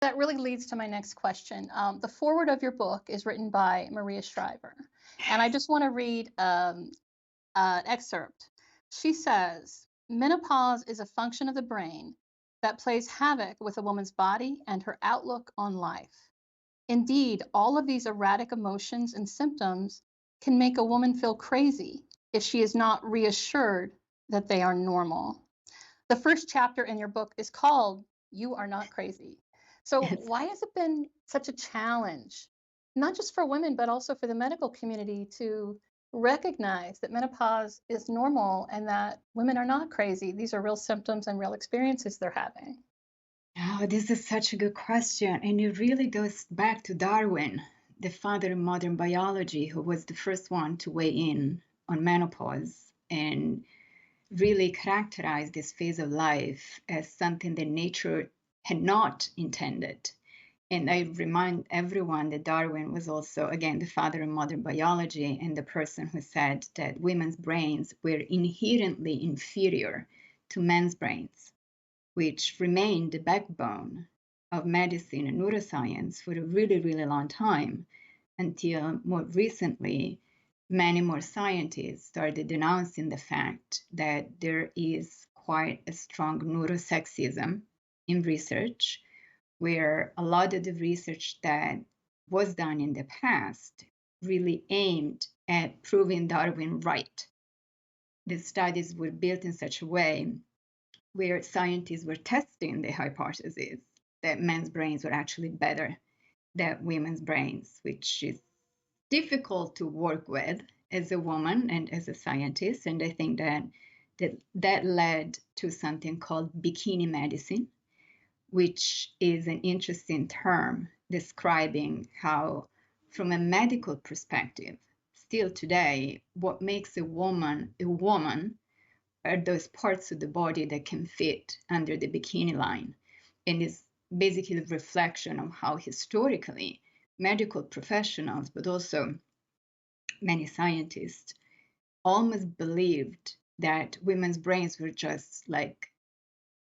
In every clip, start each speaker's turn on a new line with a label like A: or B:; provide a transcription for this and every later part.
A: That really leads to my next question. The foreword of your book is written by Maria Shriver, and I just want to read an excerpt. She says, menopause is a function of the brain that plays havoc with a woman's body and her outlook on life. Indeed, all of these erratic emotions and symptoms can make a woman feel crazy if she is not reassured that they are normal. The first chapter in your book is called You Are Not Crazy. So,
B: Yes.
A: why has it been such a challenge, not just for women, but also for the medical community to recognize that menopause is normal and that women are not crazy? These are real symptoms and real experiences they're having.
B: Oh, this is such a good question. And it really goes back to Darwin, the father of modern biology, who was the first one to weigh in on menopause and really characterized this phase of life as something that nature had not intended. And I remind everyone that Darwin was also, again, the father of modern biology and the person who said that women's brains were inherently inferior to men's brains, which remained the backbone of medicine and neuroscience for a really, really long time until more recently, many more scientists started denouncing the fact that there is quite a strong neurosexism in research, where a lot of the research that was done in the past really aimed at proving Darwin right. The studies were built in such a way where scientists were testing the hypothesis that men's brains were actually better than women's brains, which is difficult to work with as a woman and as a scientist. And I think that led to something called bikini medicine, which is an interesting term describing how, from a medical perspective, still today, what makes a woman are those parts of the body that can fit under the bikini line. And is basically a reflection of how historically medical professionals, but also many scientists, almost believed that women's brains were just like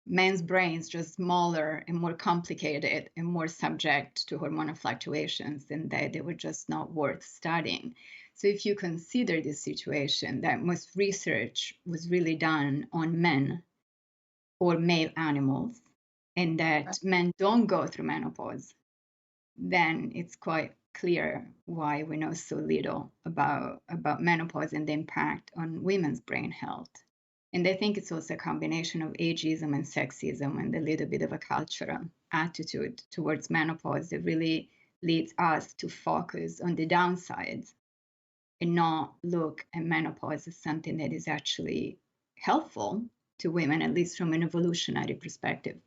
B: men's brains, just smaller and more complicated and more subject to hormonal fluctuations, and that they were just not worth studying. So if you consider this situation, that most research was really done on men or male animals, and
A: Right.
B: that men don't go through menopause, then it's quite clear why we know so little about menopause and the impact on women's brain health. And I think it's also a combination of ageism and sexism and a little bit of a cultural attitude towards menopause that really leads us to focus on the downsides and not look at menopause as something that is actually helpful to women, at least from an evolutionary perspective.